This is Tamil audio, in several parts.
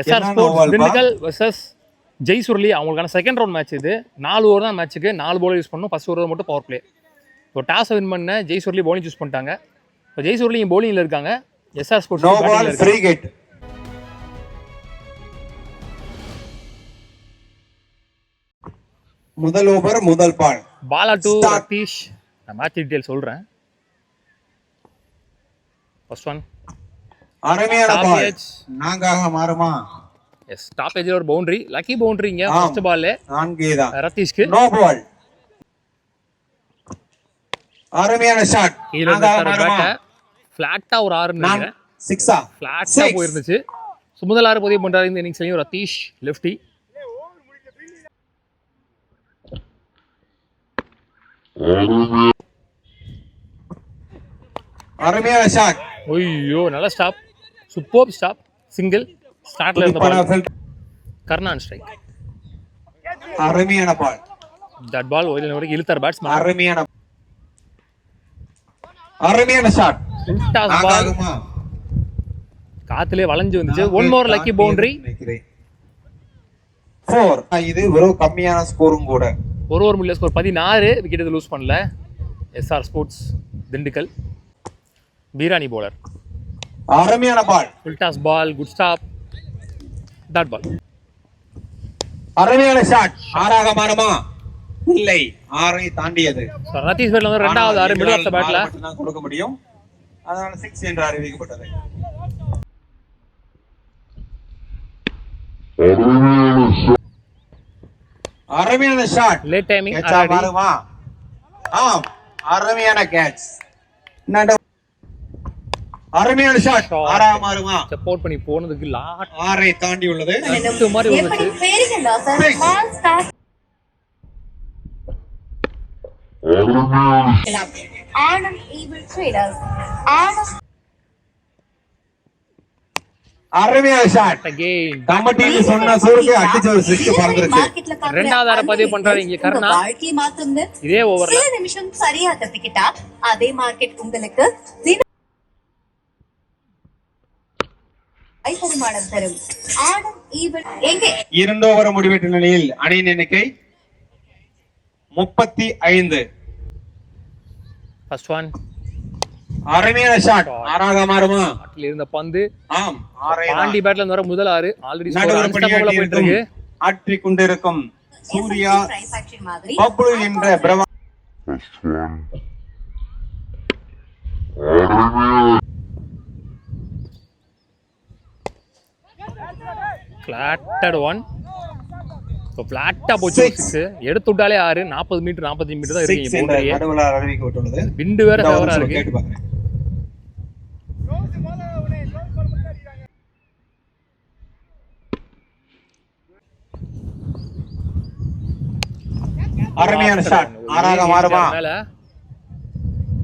எஸ்ஆர் ஸ்போர்ட்ஸ் திண்டுக்கல் வர்சஸ் ஜெய்சுர்லி. அவங்களுக்கான செகண்ட் ரவுண்ட் மேட்ச் இது. 4 ஓவர் தான் மேட்ச்சுக்கு. 4 bowler யூஸ் பண்ணணும். ஃபர்ஸ்ட் ஓவர் மட்டும் பவர் பிளே. இப்போ டாஸ் வின் பண்ண ஜெய்சுர்லி பவுலிங் சூஸ் பண்ணிட்டாங்க. இப்போ ஜெய்சுர்லி பவுலிங்ல இருக்காங்க. எஸ்ஆர் ஸ்போர்ட்ஸ் பேட்டிங்ல இருக்காங்க. முதல் ஓவர் முதல் பால். பாலா டு ரதீஷ். நான் மேட்ச் டீடைல் சொல்றேன். ஃபர்ஸ்ட் ஒன் அருமையான பால். நாங்காக மாறுமா? எஸ், டாப் எட்ஜ்ல ஒரு பவுண்டரி, லக்கி பவுண்டரிங்க. ஃபர்ஸ்ட் பால்ல 4 தான் ரதீஷ்க்கு. No ball. அருமையான ஷாட். நாங்காக மாறுமா? ஃபிளாட்டா ஒரு 6 நினைக்கிறேன். 6ஆ? ஃபிளாட்டா போயிருந்துச்சு. முதல் 6 பதிவு பண்றாரு இந்த இன்னிங்ஸ்லயும் ரதீஷ் லெஃப்டி. அருமையான ஷாட். ஐயோ, நல்ல ஸ்டாப். Super stop. சிங்கிள் ஸ்டார்ட்ல இருந்த பால். கர்ணான் ஸ்ட்ரைக். அருமையான பால். தட் பால் ஒயில்ல வரைக்கும் இழுத்தார் பேட்ஸ்மேன். அருமையான ஷாட். டாஸ் பால் காத்திலே வளைஞ்சு வந்துச்சு. One more lucky boundary. 4. இது ஒரு கம்மியான ஸ்கோரும் கூட. ஒரு ஓவர் முடியல ஸ்கோர் 16. விக்கெட் எதுவும் லூஸ் பண்ணல. SR sports Dindigul. பீரானி பவுலர். அருமையான ball. Full toss ball. Good stop. Dot ball. அருமையான ஷாட். 6ஆக மாறுமா? இல்லை, 6ஐ தாண்டியது. ரதீஷ் பேட்ல வந்து இரண்டாவது 6 மிடில் ஆஃப் தி பேட்ல தான் கொடுக்க முடியும். அதனால 6 என்று அறிவிக்கப்பட்டது. அருமையான ஷாட். Late timing. மாறுமா? ஆம், அருமையான கேட்ச். அருமையான ஷாட். 6ஆக மாறுமா? சப்போர்ட் பண்ணி போனதுக்கு லாட் 6ஐ தாண்டி உள்ளது. இந்த மாதிரி வந்துச்சு. அருமையான ஷாட். கமிட்டி சொன்ன சூருக்கு அடிச்ச ஒரு 6 பறந்துருச்சு. இரண்டாவது 6 பதிவு பண்றாரு இங்க கர்ணா. இதே ஓவர்ல நிமிஷம் சரியா தப்பிக்கிட்டா அதே மார்க்கெட் உங்களுக்கு தரும். 2 ஓவர் முடிவெட்ட நிலையில் அணியின் எண்ணிக்கை 35. ஃபர்ஸ்ட் ஒன் அருமையான ஷாட். 6ஆக மாறுமா? ஆட்டில் இருந்த பந்து. ஆம், 6ஐ பாண்டி பேட்ல இருந்து வர முதல் 6 ஆல்ரெடி ஸ்கோர் அன்ஸ்டாப்பபிளா போயிட்டு இருக்கு. ஆற்றிக் கொண்டிருக்கும் சூர்யா பப்ளு என்ற பிரபா ஃபிளாட்டட் ஒன். இப்போ ஃபிளாட்டா போச்சு 6. எடுத்து விட்டாலே 6. 40 மீட்டர் 45 மீட்டர் தான் இருக்கு பவுண்டரி. நடுவுல அறிவிக்கப்பட்டுள்ளது. விண்டு வேற ஃபேவரா இருக்கு. கேட்டு பாக்குறேன். அருமையான ஷாட். 6ஆக மாறுமா?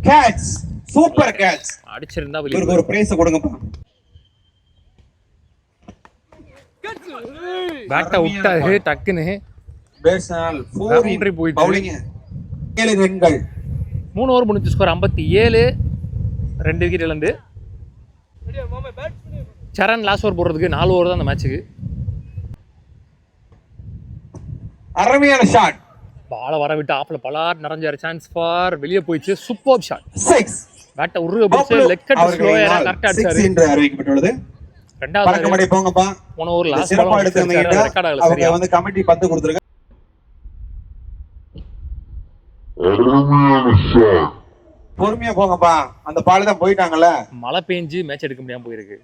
கேட்ச். Super catch. அடிச்சிருந்தா இவருக்கு ஒரு பிரைஸ் கொடுங்கப்பா. பேட்டா விட்டாரு டக்குன்னு. பேட்ஸ்மேன் 4 போயிட்டு பவுலிங் 7 ரன்கள். 3 ஓவர் முடிஞ்சு ஸ்கோர் 57. 2 விக்கெட் இழந்து. சரண் லாஸ்ட் ஓவர் போடுறதுக்கு 4 ஓவர் தான் அந்த மேட்சுக்கு. அருமையான ஷாட். பால வர விட்டு ஆப்ல பலாட் நிறைஞ்சாரு. சான்ஸ் ஃபார் வெளியே போயிடுச்சு. Super shot. 6. பேட்டை உருக பிடிச்சு லெக் கட் ஸ்லோயா கரெக்ட்டா அடிச்சாரு. 6 என்று அறிவிக்கப்பட்டுள்ளது. ரெண்டாவது பறக்கமடி போங்கப்பா. 3 ஓவர் லாஸ்ட் சிறப்பா பால் எடுத்துங்க. ரெக்கார்ட் ஆகல. அவங்க வந்து கமிட்டி 10 கொடுத்திருக்காங்க. பொறுமையா போங்கப்பா. அந்த பால் தான் போயிட்டாங்கல்ல. மழை பெஞ்சு மேட்ச் எடுக்க முடியாம போயிருக்கு.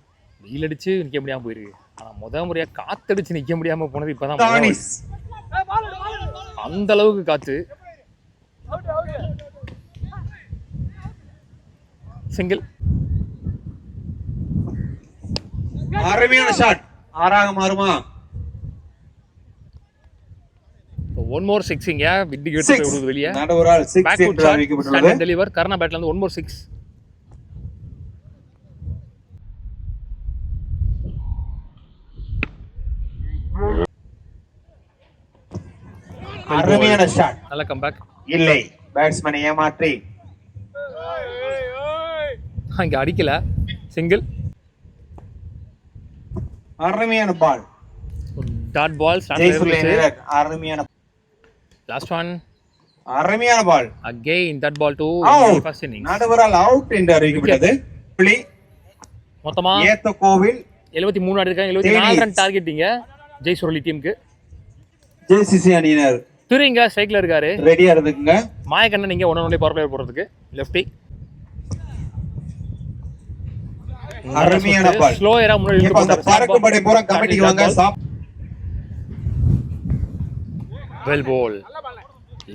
வெயில் அடிச்சு நிக்க முடியாம போயிருக்கு. ஆனா முறையா காத்தடிச்சு நிக்க முடியாம போனது இப்பதான். அந்த அளவுக்கு காத்து. சிங்கிள். அருமையான ஷாட். 6ஆக மாறுமா? ஒன் மோர் 6 இங்க விட்டு கேட் போடுது வெளிய. நடுவரால் 6 என்று அறிவிக்கப்பட்டுள்ளது. டெலிவர் கர்ணா பேட்ல இருந்து ஒன் மோர் 6. அருமையான ஷாட். நல்ல கம்பேக். இல்லை, பேட்ஸ்மேனை ஏமாற்றி அங்க அடிக்கல. சிங்கிள். அருமையான பால். டாட் பால் ஜெயசூர்யா வீரர் அருமையான லாஸ்ட் ஒன் அருமையான ball. Again that ball to Out. First innings. நடுவரால் அவுட் என்று அறிவிக்கப்பட்டது. புள்ளி மொத்தமா ஏத்த கோவில் 73 அடிச்சிருக்காங்க. 74 ரன் டார்கெட்டிங்க ஜெய்சூர்லி டீமுக்கு. ஜேசிசி அணியினர் துரிங்க ஸ்ட்ரைக்ல இருக்காரு. ரெடியா இருக்குங்க. மாயக்கண்ணன் நீங்க ஒன்னே பவர் பிளேயர் போறதுக்கு லெஃப்டி. அருமையான பால். ஸ்லோயரா முன்னாடி இப்ப அந்த பறக்கும் படை பூரா கமிட்டிக்கு வாங்க. Well ball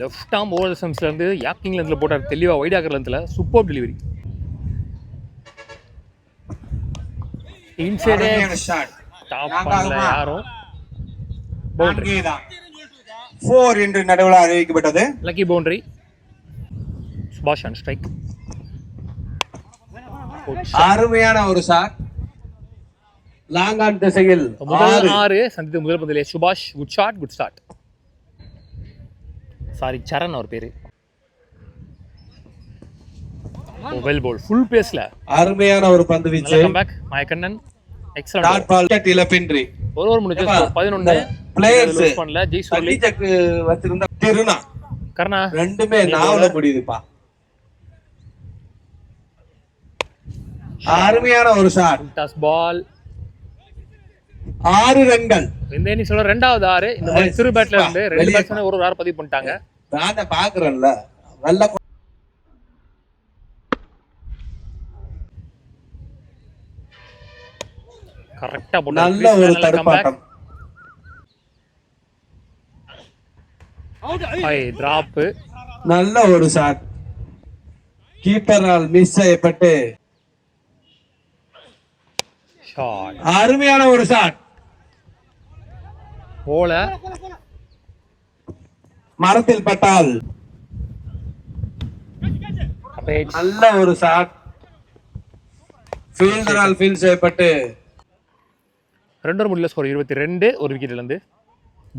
left arm over சம்ஸ்ல இருந்து யாக்கிங் லென்த்ல போட்டார். தெளிவா வைட் ஆக்கர் லென்த்ல சூப்பர் டெலிவரி. இன்சைட் அருமையான ஷாட். டாப் பண்ணல யாரும். பவுண்டரி. 4 என்று நடுவரால் அறிவிக்கப்பட்டது. Lucky boundary. Subash on strike. அருமையான ஒரு ஷாட். லாங்கான் திசையில் முதல் 6 சந்தித்த முதல் பந்திலே Subash good shot good start. Sorry Saran அவர் பேரு. வெல் பால் ஃபுல் பேஸ்ல அருமையான ஒரு பந்து வீச்சு. Comeback Mayakkannan excellent. Dot ball இழப்பின்றி ஒரு முடிஞ்சு 11 பிளேயர்ஸ் லூஸ் பண்ணல. ஜெய்சூர்லி ஜக்கு வச்சிருந்த திருனா கர்ணா ரெண்டுமே நாவல முடியுதுப்பா. அருமையான ஒரு ஷாட். டாஸ் பால் 6 ரன்கள். இந்த இன்னிங்ஸ் சொல்ற ரெண்டாவது 6. இந்த மாதிரி சிறு பேட்ல இருந்து ரெண்டு பேட்ஸ்மேன் ஒரு 6 பதிவு பண்ணிட்டாங்க. நான் பாக்குறேன்ல நல்ல கரெக்ட்டா போட்டாங்க. நல்ல ஒரு தடுப்பாட்டம். High drop. நல்ல ஒரு ஷாட். கீப்பரால் மிஸ் செய்யப்பட்டு ஷாட். அருமையான ஒரு ஷாட். போல மரத்தில் பட்டால் கபேஜ். நல்ல ஒரு ஷாட். ஃபீல்டரால் ஃபீல் செய்யப்பட்டு 2 முடியல. ஸ்கோர் 22. ஒரு விக்கெட்ல இருந்து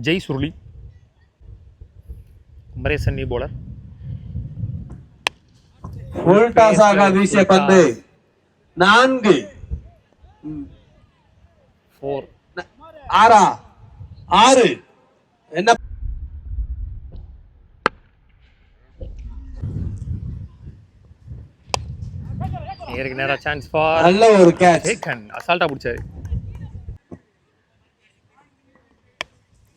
ஜெய்சூர்லி. குமரேசன் போலர். ஃபுல் டாஸ் ஆக வீசிய பந்து 4 4 6 என்ன நேருக்கு நேரா சான்ஸ் ஃபார் நல்ல ஒரு கேட்ச். டேக்கன். அசால்ட்டா பிடிச்சாரு.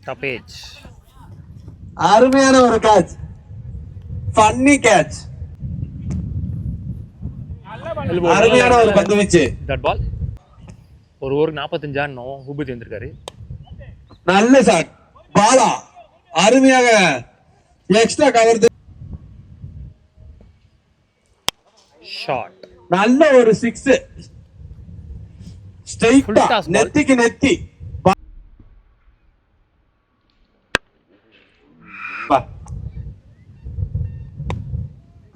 கபேஜ். அருமையான ஒரு கேட்ச். Funny catch. அருமையான ஒரு பந்து வீச்சு. தட் பால் ஒரு ஓவருக்கு 45 ஆனோம். உபதி வந்திருக்காரு. நல்ல ஷாட். பாலா அருமையாக எக்ஸ்ட்ரா கவர். ஷாட். நல்ல ஒரு 6. ஸ்ட்ரைட்டா Full toss ball. நெத்திக்கு நெத்தி.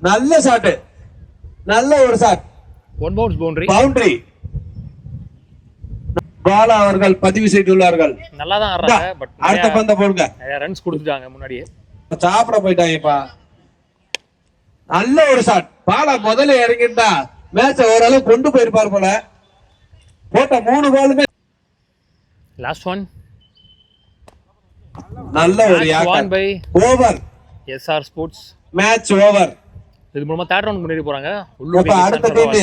நல்ல ஷாட். நல்ல ஒரு shot. One bounce boundary. Boundary. Bala அவர்கள் பதிவு செய்துள்ளார்கள். நல்லா தான் ஆடுறாங்க. பட் அடுத்த பந்த போடுங்க. நிறைய ரன்ஸ் கொடுத்துட்டாங்க முன்னாடியே. சாப்பிட போயிட்டாங்கப்பா. நல்ல ஒரு ஷாட். பாலா முதல்ல இறங்கிட்டா மேட்ச ஓரளவு கொண்டு போயிருப்பார் போல. போட்ட 3 பாலுமே லாஸ்ட் ஒன். நல்ல ஒரு one by over. SR sports. Match over. இது மூலமா தேர்ட் ரவுண்ட் முன்னேறி போறாங்க. இப்ப அடுத்த டீம்